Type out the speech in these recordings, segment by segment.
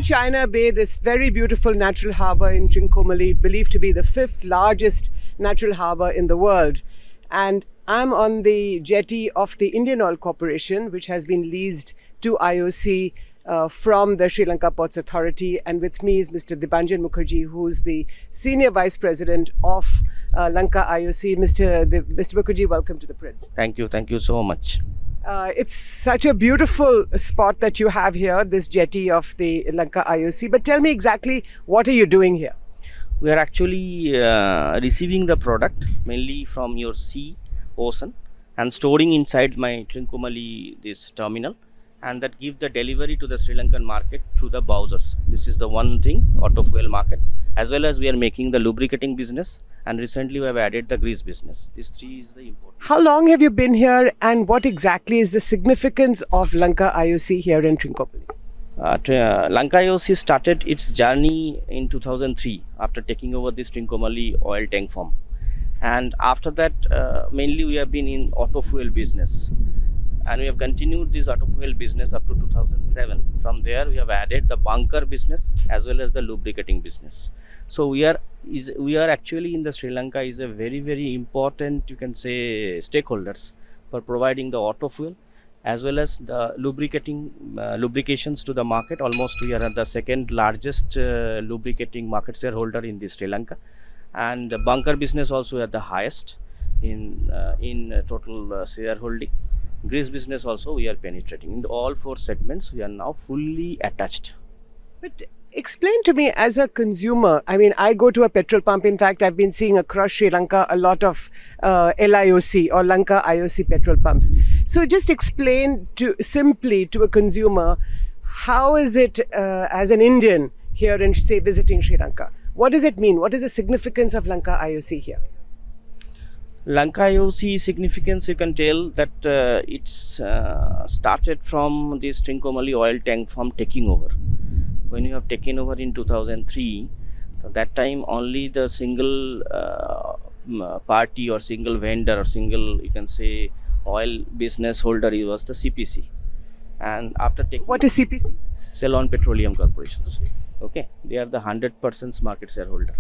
China Bay, this very beautiful natural harbour in Trincomalee, believed to be the 5th largest natural harbour in the world. And I'm on the jetty of the Indian Oil Corporation, which has been leased to IOC from the Sri Lanka Ports Authority. And with me is Mr. Dipanjan Mukherjee, who's the Senior Vice President of Lanka IOC. Mr. Mukherjee, welcome to ThePrint. Thank you so much. It's such a beautiful spot that you have here, this jetty of the Lanka IOC. But tell me exactly, what are you doing here? We are actually receiving the product mainly from your sea, ocean, and storing inside my Trincomalee this terminal, and that give the delivery to the Sri Lankan market through the bowsers. This is the one thing, auto fuel market, as well as we are making the lubricating business, and recently we have added the grease business. These three is the important. How long have you been here, and what exactly is the significance of Lanka IOC here in Trincomalee? Lanka IOC started its journey in 2003 after taking over this Trincomalee oil tank farm, and after that mainly we have been in auto fuel business, and we have continued this auto fuel business up to 2007. From there we have added the bunker business as well as the lubricating business. So we are actually in the Sri Lanka is a very important, you can say, stakeholders for providing the auto fuel as well as the lubrications to the market. Almost we are the second largest lubricating market shareholder in the Sri Lanka, and the bunker business also at the highest in total shareholding. Grease business also we are penetrating. In all four segments we are now fully attached. But explain to me, as a consumer, I mean, I go to a petrol pump. In fact, I've been seeing across Sri Lanka a lot of LIOC or Lanka IOC petrol pumps. So just explain simply to a consumer, how is it as an Indian here in, say, visiting Sri Lanka? What does it mean? What is the significance of Lanka IOC here? Lanka IOC significance, you can tell that it's started from this Trincomalee oil tank farm taking over. When you have taken over in 2003, that time only the single party or single vendor or single, you can say, oil business holder was the CPC. And after taking... What is CPC? Ceylon Petroleum Corporations. Okay, they are the 100% market shareholder.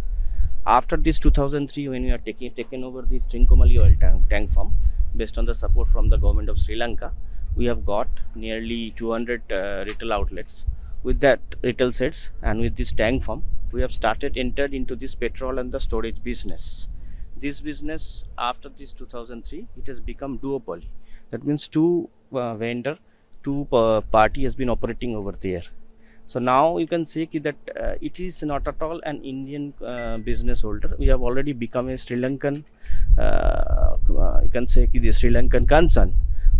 After this 2003, when we are taken over this Trincomalee oil tank farm, based on the support from the government of Sri Lanka, we have got nearly 200 retail outlets. With that retail sets and with this tank farm, we have entered into this petrol and the storage business. This business, after this 2003, it has become duopoly. That means two vendor, two party has been operating over there. So now you can say that it is not at all an Indian business holder. We have already become a Sri Lankan, you can say the Sri Lankan concern,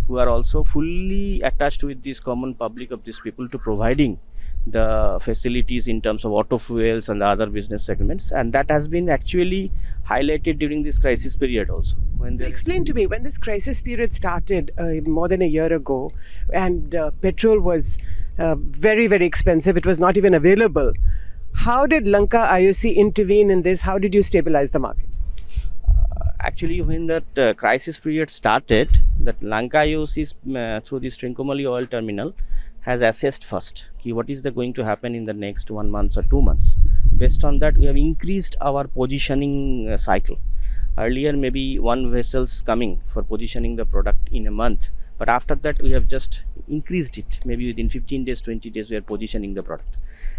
who are also fully attached with this common public of these people to providing the facilities in terms of auto fuels and the other business segments, and that has been actually highlighted during this crisis period also. So explain to me, when this crisis period started more than a year ago, and petrol was very expensive, it was not even available. How did Lanka IOC intervene in this? How did you stabilize the market? Actually, when that crisis period started, that Lanka IOC through this Trincomalee oil terminal has assessed first what is going to happen in the next 1 month or 2 months. Based on that, we have increased our positioning cycle. Earlier, maybe one vessels coming for positioning the product in a month, but after that we have just increased it. Maybe within 15 days, 20 days, we are positioning the product.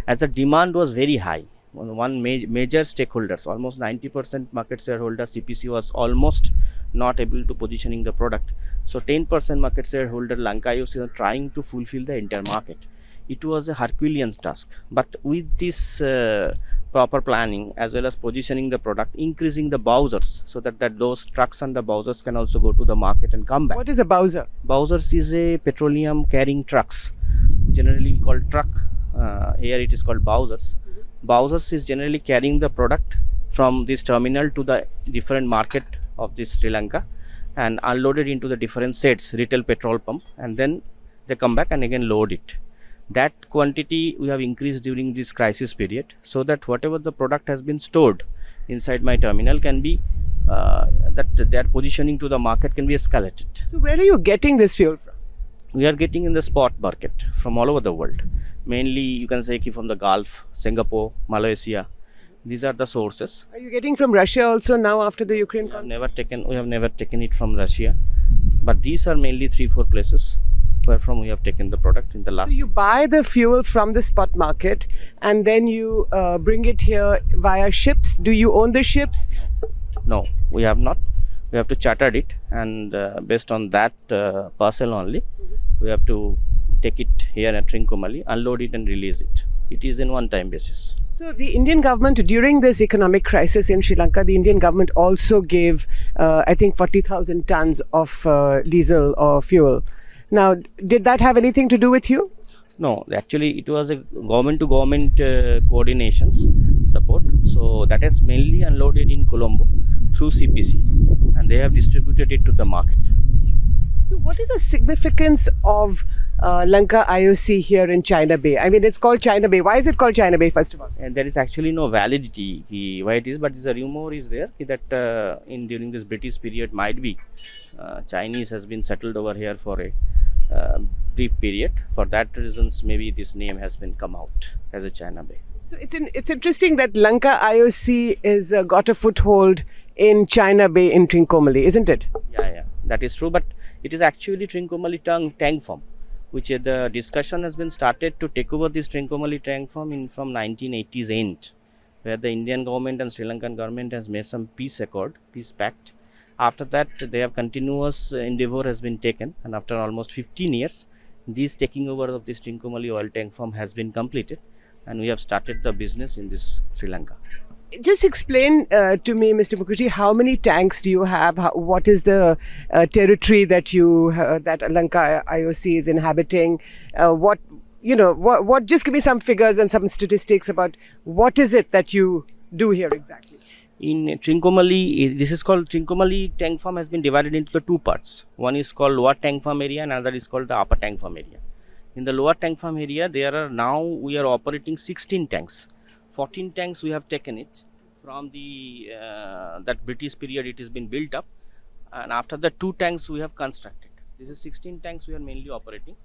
As the demand was very high, one major stakeholders, almost 90% market shareholder, CPC, was almost not able to positioning the product. So 10% market shareholder Lanka IOC are trying to fulfill the entire market. It was a Herculean task, but with this proper planning as well as positioning the product, increasing the bowsers, so that those trucks and the bowsers can also go to the market and come back. What is a bowser? Bowsers is a petroleum carrying trucks, generally called truck. Here it is called bowsers. Bowsers is generally carrying the product from this terminal to the different market of this Sri Lanka and unloaded into the different sets, retail petrol pump, and then they come back and again load it. That quantity we have increased during this crisis period, so that whatever the product has been stored inside my terminal can be that their positioning to the market can be escalated. So where are you getting this fuel from? We are getting in the spot market from all over the world. mainly you can say from the Gulf, Singapore, Malaysia. These are the sources. Are you getting from Russia also now after the Ukraine We have conflict? never taken it from Russia, but these are mainly 3-4 places where from we have taken the product in the last. So you buy the fuel from the spot market and then you bring it here via ships. Do you own the ships? No, we have not. We have to charter it, and based on that parcel only, we have to take it here at Trincomalee, unload it, and release it. It is in one-time basis. So the Indian government, during this economic crisis in Sri Lanka, the Indian government also gave, I think, 40,000 tons of diesel or fuel. Now, did that have anything to do with you? No, actually, it was a government-to-government coordinations support. So that is mainly unloaded in Colombo through CPC, and they have distributed it to the market. So what is the significance of Lanka IOC here in China Bay? I mean, it's called China Bay. Why is it called China Bay, first of all? And there is actually no validity why it is, but the rumor is there that during this British period might be Chinese has been settled over here for a brief period. For that reasons, maybe this name has been come out as a China Bay. So it's interesting that Lanka IOC is got a foothold in China Bay in Trincomalee, isn't it? Yeah, that is true. But it is actually Trincomalee tank farm, which the discussion has been started to take over this Trincomalee tank farm from 1980s end, where the Indian government and Sri Lankan government has made some peace pact. After that, their continuous endeavor has been taken, and after almost 15 years, this taking over of this Trincomalee oil tank farm has been completed, and we have started the business in this Sri Lanka. Just explain to me, Mr. Mukherjee, how many tanks do you have? What is the territory that that Lanka IOC is inhabiting? What just give me some figures and some statistics about what is it that you do here exactly? In Trincomalee, this is called Trincomalee tank farm has been divided into the two parts. One is called lower tank farm area, and another is called the upper tank farm area. In the lower tank farm area, we are operating 16 tanks. 14 tanks we have taken it from the that British period. It has been built up, and after the 2 tanks we have constructed. This is 16 tanks we are mainly operating,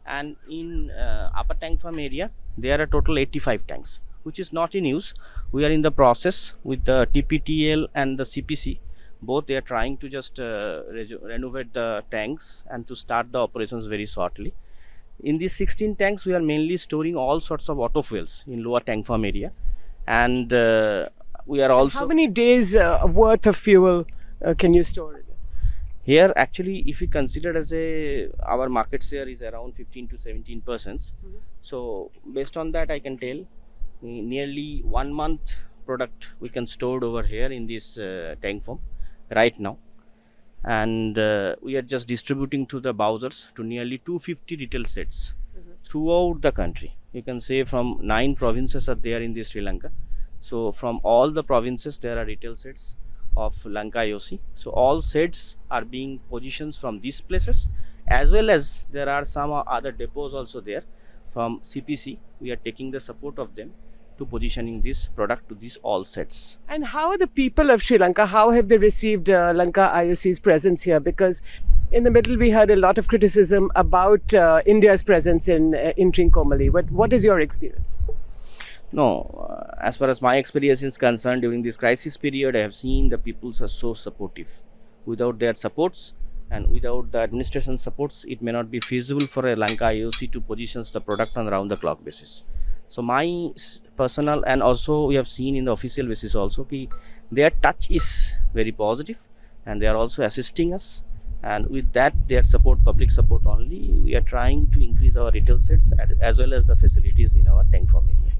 and in upper tank farm area there are total 85 tanks, which is not in use. We are in the process with the TPTL and the CPC. Both they are trying to just renovate the tanks and to start the operations very shortly. In these 16 tanks, we are mainly storing all sorts of auto fuels in lower tank farm area, and we are also. How many days worth of fuel can you store? Here, actually, if we consider as our market share is around 15 to 17%. So based on that, I can tell nearly 1 month product we can store over here in this tank farm right now. And we are just distributing to the Bowsers to nearly 250 retail sets throughout the country. You can say from 9 provinces are there in this Sri Lanka. So from all the provinces there are retail sets of Lanka IOC. So all sets are being positioned from these places, as well as there are some other depots also there from CPC. We are taking the support of them to positioning this product to these all sets. And how are the people of Sri Lanka? How have they received Lanka IOC's presence here? Because in the middle we heard a lot of criticism about India's presence in Trincomalee. What is your experience? No, as far as my experience is concerned, during this crisis period, I have seen the people are so supportive. Without their supports and without the administration supports, it may not be feasible for a Lanka IOC to position the product on round the clock basis. So my personal, and also we have seen in the official basis also, their touch is very positive, and they are also assisting us, and with that their support, public support only, we are trying to increase our retail sets as well as the facilities in our tank farm area.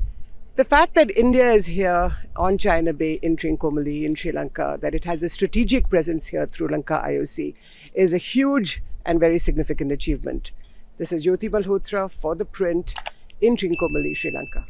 The fact that India is here on China Bay in Trincomalee in Sri Lanka, that it has a strategic presence here through Lanka IOC, is a huge and very significant achievement. This is Jyoti Malhotra for ThePrint in Trincomalee, Sri Lanka.